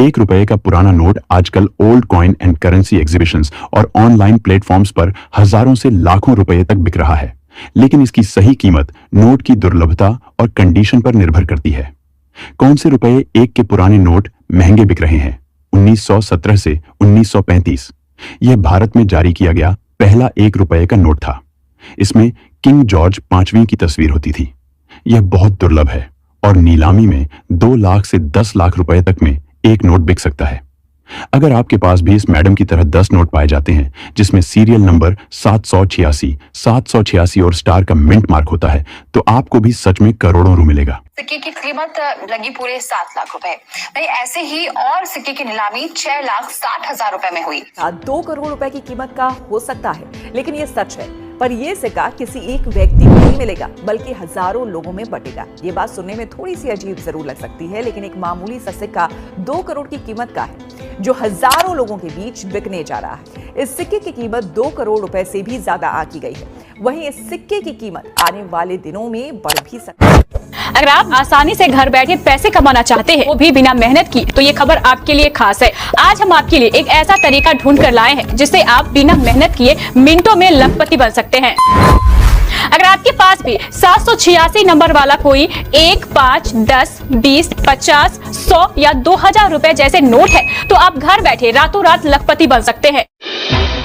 ₹1 का पुराना नोट आजकल old coin and currency exhibitions और ऑनलाइन प्लेटफॉर्म्स पर हजारों से लाखों रुपए तक बिक रहा है, लेकिन इसकी सही कीमत नोट की दुर्लभता और कंडीशन पर निर्भर करती है। कौन से रुपए एक के पुराने नोट महंगे बिक रहे हैं? 1917 से 1935 यह भारत में जारी किया गया पहला ₹1 का नोट था। इसमें किंग जॉर्ज 5वीं की तस्वीर होती थी। यह बहुत दुर्लभ है और नीलामी में 2 लाख से 10 लाख रुपए तक में एक नोट बिक सकता है। अगर आपके पास भी इस मैडम की तरह 10 नोट पाए जाते हैं जिसमें सीरियल नंबर 786 और स्टार का मिंट मार्क होता है, तो आपको भी सच में करोड़ों रु मिलेगा। सिक्के की कीमत लगी पूरे 7 लाख रुपए। नहीं, ऐसे ही और सिक्के की नीलामी 6,60,000 रुपए में हुई। 2 करोड़ रुपए की कीमत का हो सकता है, लेकिन ये सच है। पर ये सिक्का किसी एक व्यक्ति को नहीं मिलेगा, बल्कि हजारों लोगों में बटेगा। ये बात सुनने में थोड़ी सी अजीब जरूर लग सकती है, लेकिन एक मामूली सा सिक्का 2 करोड़ की कीमत का है, जो हजारों लोगों के बीच बिकने जा रहा है। इस सिक्के की कीमत 2 करोड़ रुपए से भी ज्यादा आंकी गई है। वहीं इस सिक्के की कीमत आने वाले दिनों में बढ़ भी सकती है। अगर आप आसानी से घर बैठे पैसे कमाना चाहते हैं, वो भी बिना मेहनत की, तो ये खबर आपके लिए खास है। आज हम आपके लिए एक ऐसा तरीका ढूंढ कर लाए हैं जिससे आप बिना मेहनत किए मिनटों में लखपति बन सकते हैं। अगर आपके पास भी 786 नंबर वाला कोई 1, 5, 10, 20, 50, 100 या 2000 रुपए जैसे नोट है, तो आप घर बैठे रातों रात लखपति बन सकते हैं।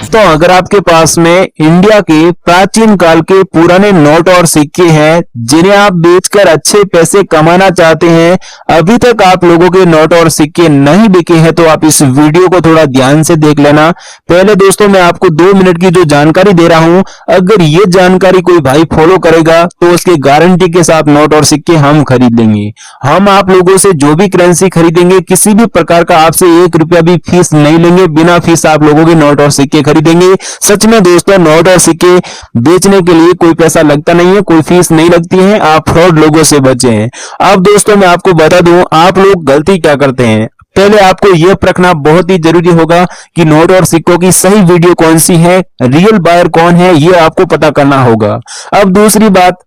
तो अगर आपके पास में इंडिया के प्राचीन काल के पुराने नोट और सिक्के हैं जिन्हें आप बेचकर अच्छे पैसे कमाना चाहते हैं, अभी तक आप लोगों के नोट और सिक्के नहीं बिके हैं, तो आप इस वीडियो को थोड़ा ध्यान से देख लेना। पहले दोस्तों मैं आपको 2 मिनट की जो जानकारी दे रहा हूं, अगर ये जानकारी कोई भाई फॉलो करेगा तो उसके गारंटी के साथ नोट और सिक्के हम खरीद लेंगे। हम आप लोगों से जो भी करेंसी खरीदेंगे, किसी भी प्रकार का आपसे 1 रुपया भी फीस नहीं लेंगे। बिना फीस आप लोगों के नोट और सिक्के खरीदेंगे। सच में दोस्तों, नोट और सिक्के बेचने के लिए कोई पैसा लगता नहीं है, कोई फीस नहीं लगती है। आप फ्रॉड लोगों से बचें। अब दोस्तों मैं आपको बता दूं, आप लोग गलती क्या करते हैं। पहले आपको यह परखना बहुत ही जरूरी होगा कि नोट और सिक्कों की सही वीडियो कौन सी है, रियल बायर कौन है, यह आपको पता करना होगा। अब दूसरी बात,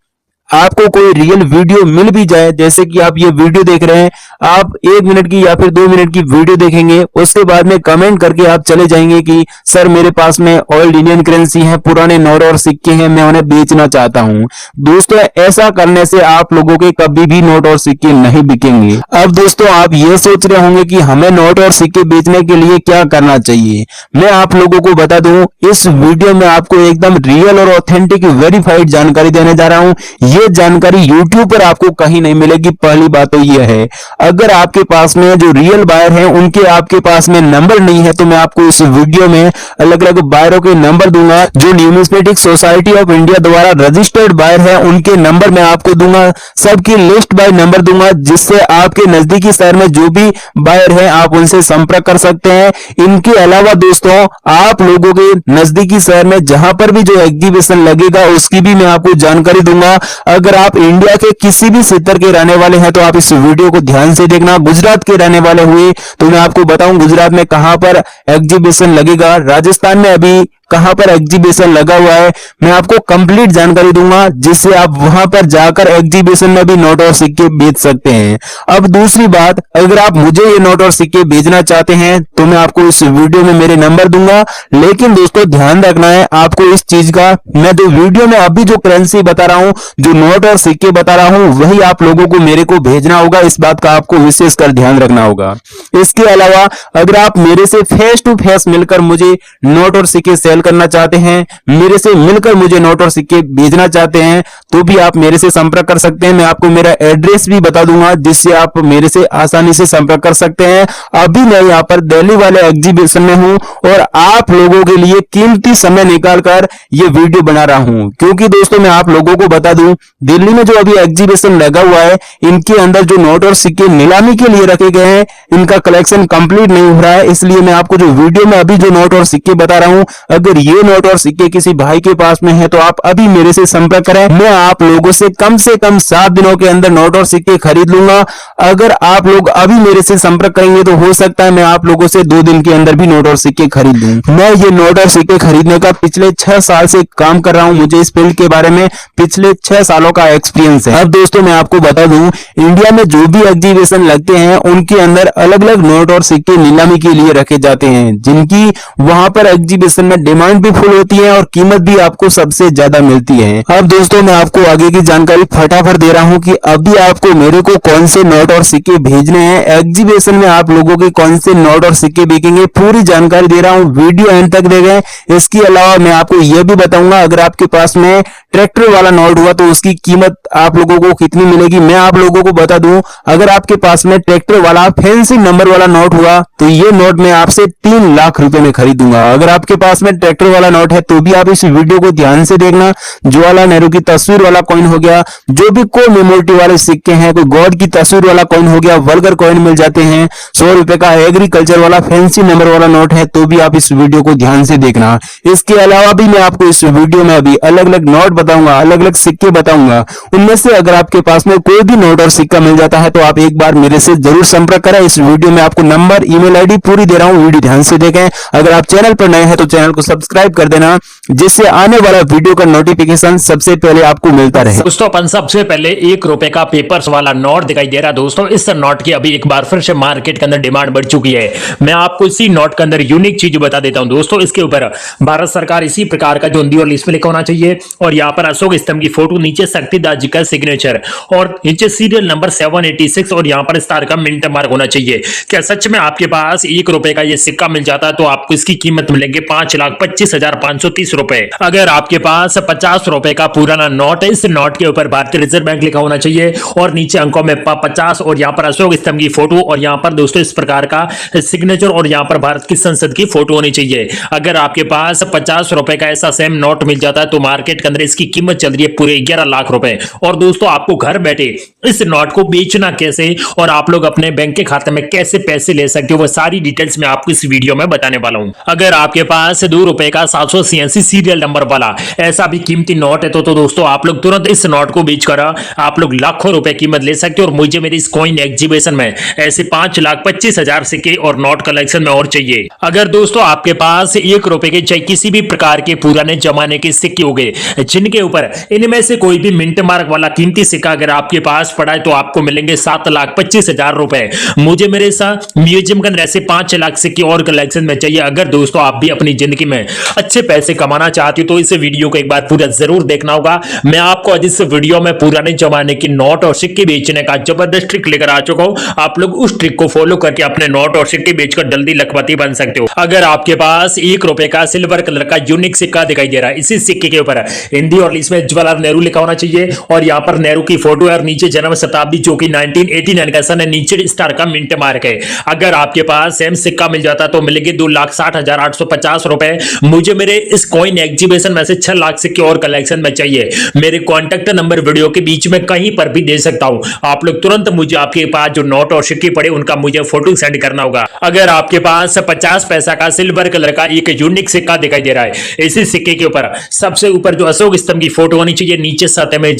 आपको कोई रियल वीडियो मिल भी जाए, जैसे कि आप ये वीडियो देख रहे हैं, आप 1 मिनट की या फिर 2 मिनट की वीडियो देखेंगे, उसके बाद में कमेंट करके आप चले जाएंगे कि सर मेरे पास में ओल्ड इंडियन करेंसी है, पुराने नोट और सिक्के हैं, मैं उन्हें बेचना चाहता हूं। दोस्तों ऐसा करने से आप लोगों के कभी भी नोट और सिक्के नहीं बिकेंगे। अब दोस्तों आप ये सोच रहे होंगे कि हमें नोट और सिक्के बेचने के लिए क्या करना चाहिए। मैं आप लोगों को बता दूं, इस वीडियो में आपको एकदम रियल और ऑथेंटिक वेरीफाइड जानकारी देने जा रहा हूं। ये जानकारी YouTube पर आपको कहीं नहीं मिलेगी। पहली बात तो यह है, अगर आपके पास में जो रियल बायर हैं उनके आपके पास में नंबर नहीं है, तो मैं आपको इस वीडियो में अलग अलग बायरों के नंबर दूंगा। जो न्यूमिस्मेटिक सोसाइटी ऑफ इंडिया द्वारा रजिस्टर्ड बायर है उनके नंबर मैं आपको दूंगा। सबकी लिस्ट बाय नंबर दूंगा, जिससे आपके नजदीकी शहर में जो भी बायर है आप उनसे संपर्क कर सकते हैं। इनके अलावा दोस्तों आप लोगों के नजदीकी शहर में जहां पर भी जो एग्जीबिशन लगेगा उसकी भी मैं आपको जानकारी दूंगा। अगर आप इंडिया के किसी भी क्षेत्र के रहने वाले हैं तो आप इस वीडियो को ध्यान से देखना। गुजरात के रहने वाले हुए तो मैं आपको बताऊं गुजरात में कहां पर एग्जीबिशन लगेगा, राजस्थान में अभी कहां पर एग्जीबिशन लगा हुआ है, मैं आपको कंप्लीट जानकारी दूंगा, जिससे आप वहां पर जाकर एग्जीबिशन में भी नोट और सिक्के बेच सकते हैं। अब दूसरी बात, अगर आप मुझे ये नोट और सिक्के बेचना चाहते हैं तो मैं आपको इस वीडियो में मेरे नंबर दूंगा। लेकिन दोस्तों ध्यान रखना है आपको इस चीज का, मैं जो वीडियो में अभी जो करेंसी बता रहा हूं, जो नोट और सिक्के बता रहा हूं, वही आप लोगों को मेरे को भेजना होगा। इस बात का आपको विशेषकर ध्यान रखना होगा। इसके अलावा अगर आप मेरे से फेस टू फेस मिलकर मुझे नोट और सिक्के सेल करना चाहते हैं, मेरे से मिलकर मुझे नोट और सिक्के भेजना चाहते हैं, तो भी आप मेरे से संपर्क कर सकते हैं। मैं आपको मेरा एड्रेस भी बता दूंगा, जिससे आप मेरे से आसानी से संपर्क कर सकते हैं। अभी मैं यहाँ पर दिल्ली वाले एग्जीबिशन में हूँ और आप लोगों के लिए कीमती समय निकालकर ये वीडियो बना रहा हूँ, क्योंकि दोस्तों मैं आप लोगों को बता दूं, दिल्ली में जो अभी एग्जीबिशन लगा हुआ है, इनके अंदर जो नोट और सिक्के नीलामी के लिए रखे गए हैं, इनका कलेक्शन कंप्लीट नहीं हो रहा है। इसलिए मैं आपको जो वीडियो में अभी जो नोट और सिक्के बता रहा हूं, अगर अगर ये नोट और सिक्के किसी भाई के पास में है तो आप अभी मेरे से संपर्क करें। मैं आप लोगों से कम 7 दिनों के अंदर नोट और सिक्के खरीद लूंगा। अगर आप लोग अभी मेरे से संपर्क करेंगे तो हो सकता है मैं आप लोगों से 2 दिन के अंदर भी नोट और सिक्के खरीद लूं। मैं ये नोट और सिक्के खरीदने का पिछले 6 साल से काम कर रहा हूं। मुझे इस फील्ड के बारे में पिछले 6 सालों का एक्सपीरियंस है। अब दोस्तों मैं आपको बता दूं, इंडिया में जो भी एग्जीबिशन लगते हैं उनके अंदर अलग अलग नोट और सिक्के नीलामी के लिए रखे जाते हैं, जिनकी वहां पर एग्जीबिशन में डिमांड भी फुल होती है और कीमत भी आपको सबसे ज्यादा मिलती है। अब दोस्तों मैं आपको आगे की जानकारी फटाफट दे रहा हूं कि अभी आपको मेरे को कौन से नोट और सिक्के भेजने हैं, एग्जीबिशन में आप लोगों के कौन से नोट और सिक्के बिकेंगे, पूरी जानकारी दे रहा हूं। वीडियो एंड तक देखें। इसके अलावा मैं आपको यह भी बताऊंगा अगर आपके पास में ट्रैक्टर वाला नोट हुआ तो उसकी कीमत आप लोगों को कितनी मिलेगी। मैं आप लोगों को बता दूं, अगर आपके पास में ट्रैक्टर वाला फैंसी नंबर वाला नोट हुआ तो ये नोट मैं आपसे 3 लाख रुपए में खरीदूंगा। अगर आपके पास में ट्रैक्टर वाला नोट है तो भी आप इस वीडियो को ध्यान से देखना। जवाहरलाल नेहरू की तस्वीर वाला कॉइन हो गया, जो भी कोमेमोरेटिव वाले सिक्के हैं, कोई गॉड की तस्वीर वाला कॉइन हो गया, वल्गर कॉइन मिल जाते हैं। 100 रुपए का एग्रीकल्चर वाला फैंसी नंबर वाला नोट है तो भी आप इस वीडियो को ध्यान से देखना। इसके अलावा भी मैं आपको इस वीडियो में अभी अलग अलग नोट बताऊंगा, अलग अलग सिक्के बताऊंगा। उनमें से अगर आपके पास में कोई भी नोट और सिक्का मिल जाता है तो आप एक बार मेरे से जरूर संपर्क करें। इस वीडियो में आपको नंबर, ईमेल आईडी पूरी दे रहा हूं, वीडियो ध्यान से देखें। अगर आप चैनल पर नए हैं तो चैनल को सब्सक्राइब कर देना, जिससे आने वाला वीडियो का नोटिफिकेशन सबसे पहले आपको मिलता रहे। दोस्तों अपन सबसे पहले 1 रुपए का पेपर्स वाला नोट दिखाई दे रहा है। दोस्तों इस नोट की अभी एक बार फिर से मार्केट के अंदर डिमांड बढ़ चुकी है। मैं आपको इसी नोट के अंदर यूनिक चीज बता देता हूं। दोस्तों इसके ऊपर भारत सरकार इसी प्रकार का जो हिंदी और इंग्लिश में लिखा होना चाहिए, और यहाँ पर अशोक स्तंभ की फोटो, नीचे शक्तिदास जी का सिग्नेचर और नीचे सीरियल नंबर 786 और यहाँ पर स्टार का मिंट मार्क होना चाहिए। क्या सच में आपके पास 1 रुपए का ये सिक्का मिल जाता है तो आपको इसकी कीमत मिलेंगे 5,25,530 रुपए। अगर आपके पास 50 रुपए का पुराना नोट है, इस नोट के ऊपर भारतीय रिजर्व बैंक लिखा होना चाहिए और नीचे अंकों में 50 और यहाँ पर अशोक स्तंभ की फोटो और यहाँ पर दोस्तों इस प्रकार का सिग्नेचर और यहाँ पर भारत की संसद की फोटो होनी चाहिए। अगर आपके पास 50 रुपए का ऐसा सेम नोट मिल जाता है तो मार्केट के अंदर इसकी कीमत चल रही है पूरे 11 लाख रुपए। और दोस्तों आपको घर बैठे इस नोट को बेचना कैसे और आप लोग अपने बैंक के खाते में कैसे पैसे ले सकते हो, वो सारी डिटेल्स मैं आपको इस वीडियो में बताने वाला हूं। अगर आपके पास 2 रुपए का 786 सीरियल नंबर वाला ऐसा भी कीमती नोट है तो दोस्तों आप लोग तुरंत इस नोट को बेचकर आप लोग लाखों रुपए कीमत ले सकते हो। और मुझे मेरी इस कॉइन एग्जीबिशन में ऐसे 5,25,000 सिक्के और नोट कलेक्शन में और चाहिए। अगर दोस्तों आपके पास 1 रुपए के चाहे किसी भी प्रकार के पुराने जमाने के सिक्के हो गए, जिनके ऊपर इनमें से कोई भी मिंट मार्क वाला कीमती सिक्का अगर आपके पास पड़ा है तो आपको मिलेंगे 7,25,000 रुपए। मुझे मेरे साथ म्यूजियम के अंदर ऐसे 5 लाख सिक्के और कलेक्शन में चाहिए। अगर दोस्तों आप भी अपनी जिंदगी में अच्छे पैसे कमाना चाहते हो तो इस वीडियो को एक बार पूरा जरूर देखना होगा। मैं आपको आज इस वीडियो में पुराने जमाने की नोट और सिक्के बेचने का जबरदस्त ट्रिक लेकर आ चुका हूं। आप लोग उस ट्रिक को फॉलो करके अपने नोट और सिक्के बेचकर जल्दी लखपति बन सकते हो। अगर आपके पास 1 रुपए का सिल्वर कलर का यूनिक सिक्का दिखाई दे रहा है, इसी सिक्के के ऊपर हिंदी और इंग्लिश में जवाहरलाल नेहरू लिखा होना चाहिए और यहाँ पर नेहरू की फोटो है और नीचे जन्म शताब्दी जो कि 1989 का सन है, नीचे स्टार का मिंट मार्क है। अगर आपके पास सेम सिक्का मिल जाता तो मिलेंगे 2,60,850 रुपए। मुझे मेरे इस कॉइन एग्जीबिशन में से 6 लाख सिक्के और कलेक्शन में चाहिए। मेरे कॉन्टेक्ट नंबर वीडियो के बीच में कहीं पर भी दे सकता हूं। आप लोग तुरंत मुझे आपके पास जो नोट और सिक्के पड़े उनका मुझे फोटो सेंड करना होगा। अगर आपके पास 50 पैसा का सिल्वर कलर का एक यूनिक सिक्का दिखाई दे रहा है, इसी सिक्के के ऊपर सबसे ऊपर जो अशोक स्तंभ की फोटो होनी चाहिए, नीचे सत्यमेव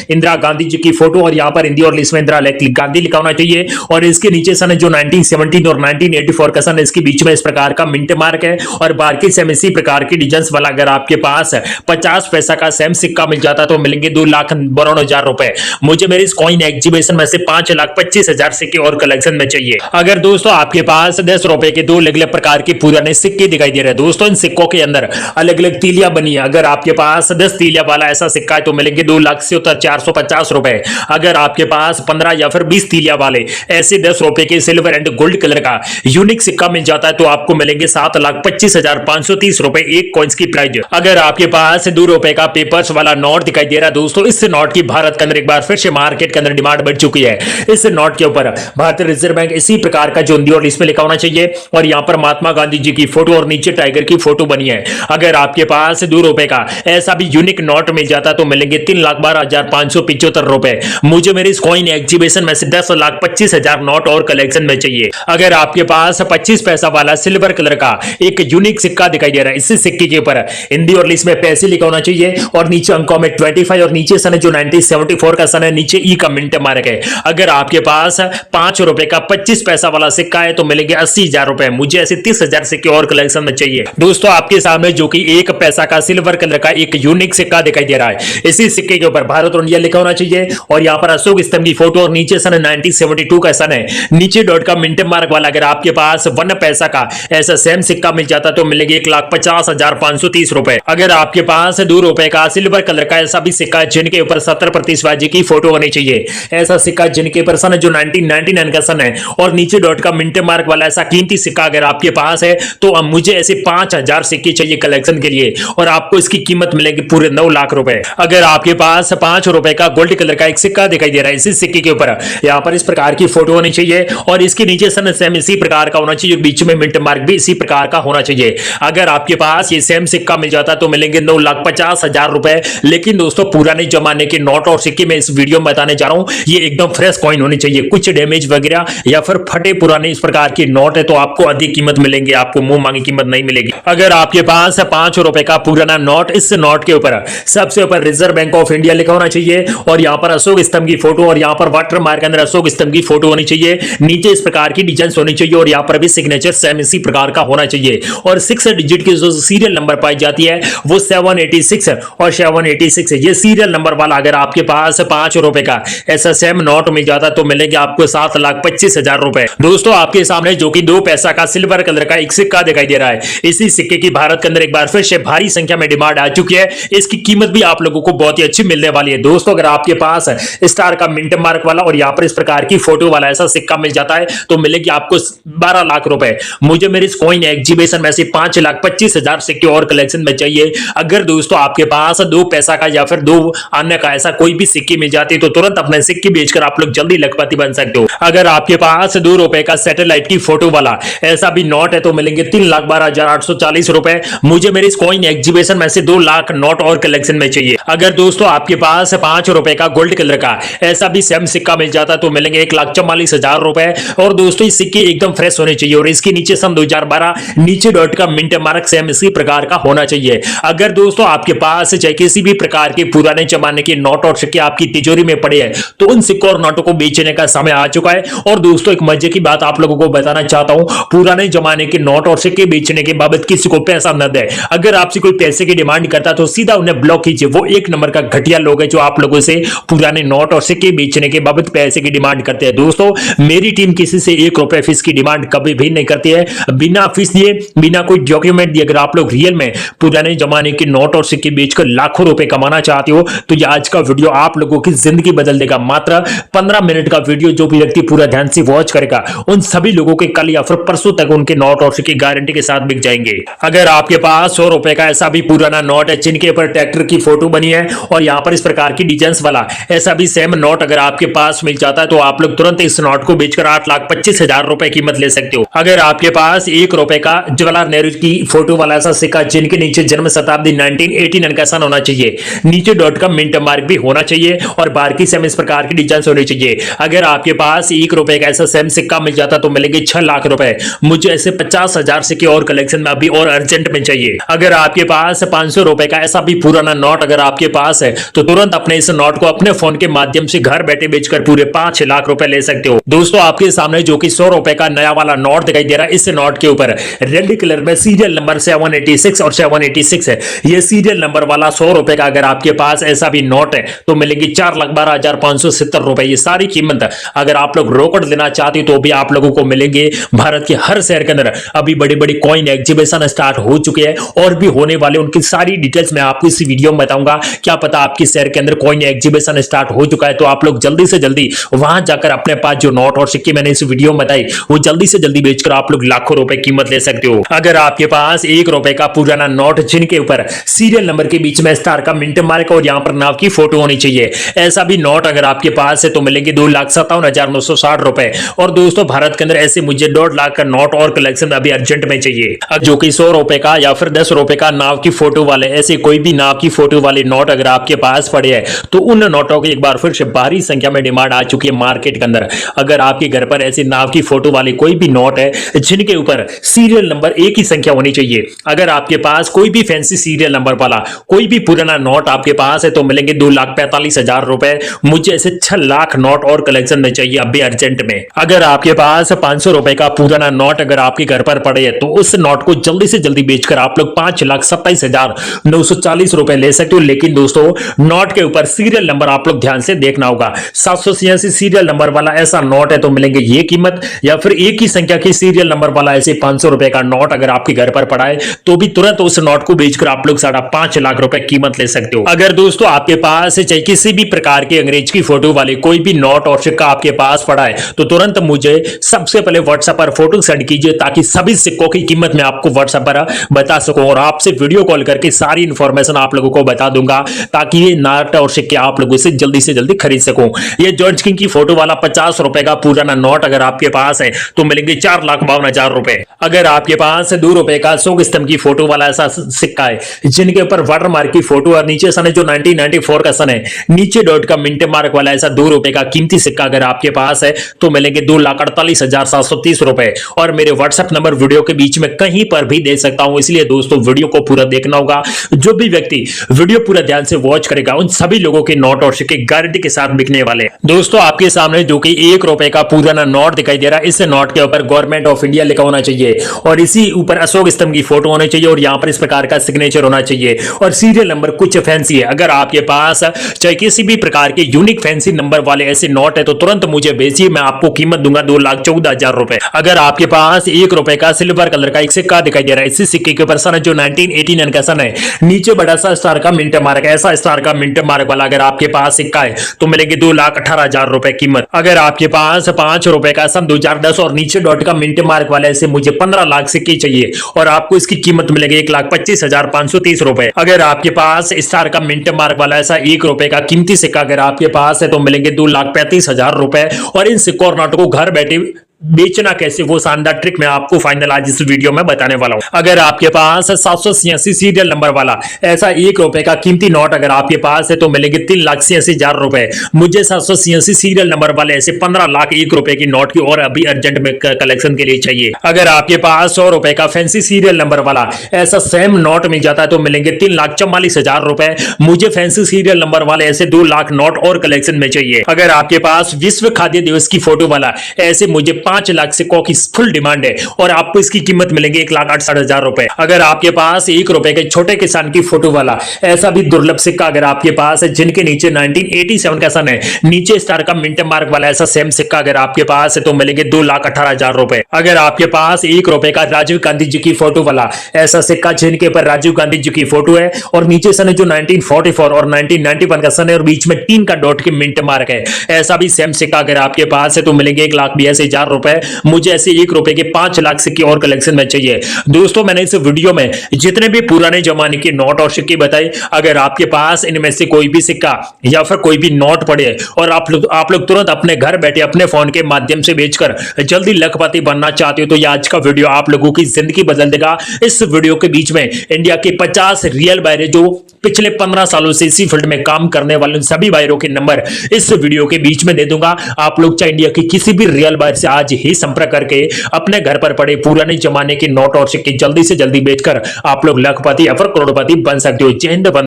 इंदिरा गांधी जी की फोटो और यहाँ पर हिंदी और इंग्लिश में इंदिरा गांधी लिखा होना चाहिए और इसके नीचे सन जो 1917 और 1984 का सन, इसके बीच में इस प्रकार का मिंट मार्क है और बाकी सेम इसी प्रकार की डिजाइन वाला। अगर आपके पास 50 पैसा का सेम सिक्का मिल जाता तो मिलेंगे 2,52,000 रुपए। मुझे मेरी इस कॉइन एग्जीबिशन में से 5,25,000 सिक्के और कलेक्शन में चाहिए। अगर दोस्तों आपके पास 10 रुपए के 2 अलग अलग प्रकार के पुराने सिक्के दिखाई दे रहे हैं, दोस्तों इन सिक्कों के अंदर अलग अलग तीलियां बनी है। अगर आपके पास 10 तीलिया वाला ऐसा सिक्का है तो मिलेंगे 2,70,450 रुपए। अगर आपके पास 15 या फिर 20 तीलिया वाले ऐसे 10 रुपए के सिल्वर एंड गोल्ड कलर का यूनिक सिक्का मिल जाता है तो आपको मिलेंगे 7,25,530 रुपए एक कॉइन्स की प्राइस। अगर आपके पास 2 रुपए का पेपर्स वाला नोट दिखाई दे रहा है, दोस्तों इस नोट की भारत के अंदर एक बार फिर से मार्केट के अंदर डिमांड बढ़ चुकी है। इस नोट के ऊपर भारतीय रिजर्व बैंक इसी प्रकार का जो हिंदी और इंग्लिश में लिखा होना चाहिए और यहाँ पर महात्मा गांधी जी की फोटो और नीचे टाइगर की फोटो बनी है। अगर आपके पास 2 रुपए का ऐसा भी यूनिक नोट मिल जाता तो मिलेंगे 3,12,575 रुपए। मुझे मेरे इस कॉइन एग्जीबिशन में से 10,25,000 नोट और कलेक्शन में चाहिए। अगर आपके पास 25 पैसा वाला सिल्वर कलर का एक यूनिक सिक्का दिखाई दे रहा है, इसी सिक्के के ऊपर हिंदी और इंग्लिश में पैसे लिखा होना चाहिए और नीचे अंकों में 25 और नीचे सन जो 1974 का सन है, नीचे ई का मिनट मार्क है। अगर आपके पास 5 रुपए का 25 पैसा वाला सिक्का है तो मिलेंगे 80,000 रुपए। मुझे ऐसे 30,000 सिक्के और कलेक्शन में चाहिए। दोस्तों आपके सामने जो कि 1 पैसा का सिल्वर कलर का एक यूनिक सिक्का दिखाई दे रहा है, इसी सिक्के के ऊपर भारत और इंडिया लिखा होना चाहिए और यहाँ पर अशोक स्तंभ की फोटो और नीचे सन 1972 का सन है, नीचे डॉट का मिनट मार्क वाला। अगर आपके पास 1 पैसा का ऐसा सेम सिक्का मिल जाता तो मिलेंगे 1,50,530 रुपए। अगर आपके पास 2 रुपए का सिल्वर कलर का ऐसा भी सिक्का जिनके ऊपर 70 प्रतिशतवाजी की फोटो होनी चाहिए, ऐसा सिक्का जिनके ऊपर सन जो 1999 का सन है और नीचे डॉट का मिनट मार्क वाला ऐसा कीमती सिक्का अगर आपके पास है तो अब मुझे ऐसे 5,000 सिक्के चाहिए कलेक्शन के लिए और आपको इसकी कीमत मिलेगी पूरे 9 लाख रुपए। अगर आपके पास 5 रुपए का गोल्ड कलर का एक सिक्का दिखाई दे रहा है, इसी सिक्के के ऊपर यहाँ पर इस प्रकार की फोटो होनी चाहिए और इसके नीचे सन सेम इसी प्रकार का होना चाहिए, बीच में मिनट मार्क भी इसी प्रकार का होना चाहिए। अगर आपके पास ये सेम सिक्का मिल जाता तो मिलेंगे 9,50,000 रुपए। लेकिन दोस्तों पुराने जमाने के नोट और सिक्के में इस वीडियो में बताने जा रहा हूं, ये एकदम फ्रेश कॉइन होनी चाहिए। कुछ डैमेज वगैरह या फिर फटे पुराने इस प्रकार की नोट है तो आपको अधिक कीमत मिलेंगे, आपको मुंह मांगी कीमत नहीं मिलेगी। अगर आपके पास 5 रुपए का पुराना नोट, इस नोट के ऊपर सबसे ऊपर रिजर्व बैंक ऑफ इंडिया लिखा होना चाहिए और यहाँ पर अशोक स्तंभ की फोटो और यहाँ पर वाटर मार्क के अंदर अशोक स्तंभ की फोटो होनी चाहिए, नीचे इस प्रकार की डिजाइन होनी चाहिए और यहाँ पर भी सिग्नेचर सेम इसी प्रकार का होना चाहिए और 6 डिजिट की जो सीरियल नंबर पाई जाती है वो 786 और 786 ये सीरियल नंबर वाला। अगर आपके पास 5 रुपए का ऐसा सेम नोट मिल जाता तो मिलेंगे आपको 7,25,000 रुपए। दोस्तों आपके सामने जो कि 2 पैसा का सिल्वर कलर का एक सिक्का दिखाई दे रहा है, इसी सिक्के की भारत के अंदर एक बार फिर से भारी संख्या में डिमांड आ चुकी है। इसकी कीमत भी आप लोगों को बहुत ही अच्छी मिलने वाली है। दोस्तों अगर आपके पास स्टार का मिंट मार्क वाला और यहाँ पर इस प्रकार की फोटो वाला ऐसा सिक्का मिल जाता है तो मिलेगी आपको 12 लाख रुपए। मुझे मेरे इस कॉइन एग्जीबिशन में से 5,25,000 सिक्के और कलेक्शन में चाहिए। अगर दोस्तों आपके पास 2 पैसा का या फिर 2 अन्य का ऐसा कोई भी सिक्के मिल जाती तो तुरंत अपने सिक्के बेचकर आप लोग जल्दी लखपति बन सकते हो। अगर आपके पास 2 रुपए का सैटेलाइट की फोटो वाला ऐसा भी नोट है तो मिलेंगे 3,12,840 रुपए। मुझे मेरे इस कॉइन एग्जीबिशन में से 2 लाख नोट और कलेक्शन में चाहिए। अगर दोस्तों आपके पास 5 रुपए का गोल्ड कलर का ऐसा भी सेम सिक्का मिल जाता तो मिलेंगे 1,44,000 रुपए और दोस्तों इस सिक्के एकदम फ्रेश होने चाहिए और इसके नीचे सन 2012 नीचे डॉट का मिंट मार्क सेम इसी प्रकार का होना चाहिए। अगर दोस्तों आपके पास चाहे किसी भी प्रकार के पुराने जमाने के नोट और सिक्के आपकी तिजोरी में पड़े हैं तो उन सिक्कों और नोटों को बेचने का समय आ चुका है। और दोस्तों एक मजे की बात आप लोगों को बताना चाहता हूं, पुराने जमाने के नोट और सिक्के बेचने के बाबत किसी को पैसा न दे। अगर आपसे कोई पैसे की डिमांड करता तो सीधा उन्हें ब्लॉक कीजिए। वो 1 नंबर का घटिया लोग है जो आप लोगों से पुराने नोट और सिक्के बेचने के बाबत पैसे की डिमांड करते हैं। दोस्तों मेरी टीम किसी से 1 रुपए फीस की डिमांड कभी भी नहीं करती है। बिना फीस दिए, बिना कोई डॉक्यूमेंट दिए अगर आप लोग रियल में पुराने जमाने के नोट और सिक्के बेचकर लाखों रुपए कमाना चाहते हो तो ये आज का वीडियो आप लोगों की जिंदगी बदल देगा। मात्र 15 मिनट का वीडियो जो भी व्यक्ति पूरा ध्यान से वॉच करेगा उन सभी लोगों के कल या फिर परसों तक उनके नोट और सिक्के गारंटी के साथ बिक जाएंगे। अगर आपके पास 100 रुपए का ऐसा भी पुराना नोट है जिनके ऊपर ट्रैक्टर की फोटो बनी है और यहाँ पर इस प्रकार की डिजाइन वाला ऐसा भी सेम नोट अगर आपके पास मिल जाता है तो आप लोग तुरंत इस नोट को बेचकर 8,25,000 रुपए कीमत ले सकते हो। अगर आपके पास 1 रुपए का जवाहरलाल नेहरू की फोटो वाला ऐसा सिक्का जिनके नीचे जन्म शताब्दी 1989 का सन होना चाहिए, नीचे डॉट का मिंट मार्क भी होना चाहिए और बाहर की सेम इस प्रकार की डिजाइन होनी चाहिए। अगर आपके पास 1 रुपए का ऐसा सेम सिक्का मिल जाता तो मिलेंगे 6 लाख रुपए। मुझे ऐसे 50,000 सिक्के और कलेक्शन में अभी और अर्जेंट में चाहिए। अगर आपके पास 500 रुपए का ऐसा भी पुराना नोट अगर आपके पास है तो तुरंत अपने इस नोट को अपने फोन के माध्यम से घर बैठे बेचकर पूरे 5 लाख रुपए ले सकते हो। दोस्तों आपके सामने जो कि 100 रुपए का नया वाला नोट दिखाई दे रहा है, इस नोट के ऊपर रेड कलर में सीरियल नंबर 786 और 786 है। ये सीरियल नंबर वाला 100 रुपए का अगर आपके पास ऐसा भी नोट है तो मिलेगी 4,12,570 रुपए। ये सारी कीमत अगर आप लोग रोकड़ लेना चाहते हो तो भी आप लोगों को मिलेंगे। भारत के हर शहर के अंदर अभी बड़ी बड़ी कॉइन एग्जीबिशन स्टार्ट हो चुके हैं और भी होने वाले, उनकी सारी डिटेल्स मैं आपको इस वीडियो में बताऊंगा। क्या पता आपके शहर के अंदर कॉइन एग्जीबिशन स्टार्ट हो चुका है तो आप लोग जल्दी से जल्दी वहां जाकर अपने पास जो नोट और सिक्के मैंने इस वीडियो में बताई वो जल्दी से जल्दी बेचकर आप लोग लाखों रुपए कीमत ले सकते हो। अगर आपके पास 1 रुपए का पुराना नोट जिनके ऊपर सीरियल नंबर के बीच में स्टार का मिंट मार्क और यहाँ पर नाव की फोटो होनी चाहिए, ऐसा भी नोट अगर आपके पास है तो मिलेंगे 2,57,960 रुपए। और दोस्तों भारत के अंदर ऐसे मुझे 1.5 लाख का नोट और कलेक्शन अभी अर्जेंट में चाहिए। जो कि 100 रुपए का या फिर 10 रुपए का नाव की फोटो वाले ऐसे कोई भी नाव की फोटो वाले नोट अगर आपके पास पड़े हैं तो उन नोटों की एक बार फिर से भारी संख्या में डिमांड आ चुकी है मार्केट के अंदर। अगर आपके घर पर ऐसे नाव की फोटो वाले कोई भी नोट है जिनके ऊपर सीरियल नंबर एक ही संख्या होनी चाहिए, अगर आपके पास कोई भी फैंसी सीरियल नंबर वाला कोई भी पुराना नोट आपके पास है तो मिलेंगे 2,45,000 रुपए। मुझे ऐसे 6 लाख नोट और कलेक्शन में चाहिए अभी अर्जेंट में। अगर आपके पास 500 रुपए का पुराना नोट अगर आपके घर पर पड़े है तो उस नोट को जल्दी से जल्दी बेचकर आप लोग 5,27,940 रुपए ले सकते हो। लेकिन दोस्तों नोट के ऊपर सीरियल नंबर आप लोग ध्यान से देखना होगा। 786 सीरियल नंबर वाला ऐसा नोट है तो मिलेंगे ये कीमत, या फिर एक ही संख्या की सीरियल नंबर वाला ऐसे 500 रुपए का नोट अगर आपके घर पर पड़ा है तो भी तुरंत उस नोट को बेचकर आप लोग 5.5 लाख रुपए कीमत ले सकते हो। अगर दोस्तों आपके पास चाहे किसी भी प्रकार के अंग्रेज की फोटो वाले कोई भी नोट और सिक्का आपके पास पड़ा है तो तुरंत मुझे सबसे पहले व्हाट्सएप पर फोटो सेंड कीजिए ताकि सभी सिक्कों की कीमत मैं आपको व्हाट्सएप पर बता सकूं और आपसे वीडियो कॉल करके सारी इंफॉर्मेशन आप लोगों को बता दूंगा ताकि ये नोट और सिक्के आप लोगों से जल्दी खरीद सकूं। ये जॉर्ज किंग की फोटो वाला 50 रुपए का पुराना नोट अगर आपके पास है तो मिलेंगे 4,52,000 रुपए। अगर आपके पास 2 रुपए का अशोक स्तंभ की फोटो वाला ऐसा सिक्का है जिनके ऊपर वाटर मार्क की फोटो और नीचे सन है जो 1994 का सन है, नीचे डॉट का मिंट मार्क वाला ऐसा 2 रुपए का कीमती सिक्का अगर आपके पास है तो मिलेंगे 2,48,730 रुपए। और मेरे व्हाट्सएप नंबर वीडियो के बीच में कहीं पर भी दे सकता हूं, इसलिए दोस्तों वीडियो को पूरा देखना होगा। जो भी व्यक्ति वीडियो पूरा ध्यान से वॉच करेगा उन सभी लोगों के नोट और सिक्के गारंटी के साथ बिकने वाले। दोस्तों आपके सामने जो कि 1 रुपए का पुराना नोट दिखाई दे रहा है, इस नोट के ऊपर गवर्नमेंट ऑफ इंडिया लिखा होना चाहिए और इसी ऊपर अशोक स्तंभ की फोटो होनी चाहिए और यहां पर इस प्रकार का सिग्नेचर होना चाहिए और सीरियल नंबर कुछ फैंसी है। अगर आपके पास चाहे किसी भी प्रकार के यूनिक फैंसी नंबर वाले ऐसे नोट है तो तुरंत मुझे भेजिए, मैं आपको कीमत दूंगा 2,14,000 रुपए। अगर आपके पास 1 रुपए का सिल्वर कलर का एक सिक्का दिखाई दे रहा है, इसी सिक्के के ऊपर सन है जो 1989 का सन है, नीचे बड़ा सा स्टार का मिंट मार्क, ऐसा स्टार का मिंट मार्क वाला अगर आपके पास सिक्का है तो मिलेंगे 2,18,000 रुपए कीमत। अगर आपके पास 5 रुपए का सन 2010 और नीचे डॉट का मिंट मार्क वाला ऐसे मुझे 15 लाख सिक्के चाहिए और आपको इसकी कीमत मिलेगी 1,25,530 रुपए। अगर आपके पास स्टार का मिंट मार्क वाला ऐसा 1 रुपए का कीमती सिक्का अगर आपके पास है तो मिलेंगे 2,35,000 रुपए। और इन सिक्कों और नोटों को घर बैठे बेचना कैसे वो शानदार ट्रिक मैं आपको फाइनल आज इस वीडियो में बताने वाला हूं। अगर आपके पास 786 सीरियल नंबर वाला ऐसा 1 रुपए का कीमती नोट अगर आपके पास है तो मिलेंगे 3,86,000 रुपए। मुझे 786 सीरियल नंबर वाले ऐसे 15 लाख 1 रुपए की नोट की और अभी अर्जेंट में कलेक्शन के लिए चाहिए। अगर आपके पास 100 रुपए का फैंसी सीरियल नंबर वाला ऐसा सेम नोट मिल जाता है तो मिलेंगे 3,44,000 रुपए। मुझे फैंसी सीरियल नंबर वाले ऐसे 2 लाख नोट और कलेक्शन में चाहिए। अगर आपके पास विश्व खाद्य दिवस की फोटो वाला ऐसे मुझे 5 लाख सिक्कों की फुल डिमांड है और आपको इसकी कीमत मिलेगी 1,68,000 रुपए। अगर आपके पास 1 रुपए के छोटे किसान की फोटो वाला ऐसा भी दुर्लभ सिक्का अगर आपके पास है जिनके नीचे 1987 का सन है, नीचे स्टार का मिंट मार्क वाला ऐसा सेम सिक्का अगर आपके पास है तो मिलेंगे 2,18,000 रुपए। अगर आपके पास 1 रुपए का राजीव गांधी जी की फोटो वाला ऐसा सिक्का जिनके ऊपर राजीव गांधी जी की फोटो है और नीचे सन है जो 1944 और 1991 का सन है और बीच में 3 का डॉट के मिंट मार्क है, ऐसा भी सेम सिक्का अगर आपके पास है तो मिलेंगे 1,82,000 रुपए। मुझे ऐसे 1 रुपए के 5 लाख सिक्के और कलेक्शन में चाहिए। दोस्तों मैंने इस वीडियो में जितने भी पुराने जमाने के नोट और सिक्के बताए, अगर आपके पास इनमें से कोई भी सिक्का या फिर कोई भी नोट पड़े और आप लोग तुरंत अपने घर बैठे अपने फोन के माध्यम से बेचकर जल्दी लखपति बनना चाहते हो तो ये आज का वीडियो आप लोगों की जिंदगी बदल देगा। इस वीडियो के बीच में इंडिया के 50 रियल बायरे जो पिछले 15 सालों से इसी फील्ड में काम करने वाले सभी बायरों के नंबर इस वीडियो के बीच में दे दूंगा। आप लोग चाहे इंडिया की किसी भी रियल बायर से आज ही संपर्क करके अपने घर पर पड़े पुराने जमाने के नोट और सिक्के जल्दी से जल्दी बेचकर आप लोग लखपति या फिर करोड़पति बन सकते हो। जय हिंद।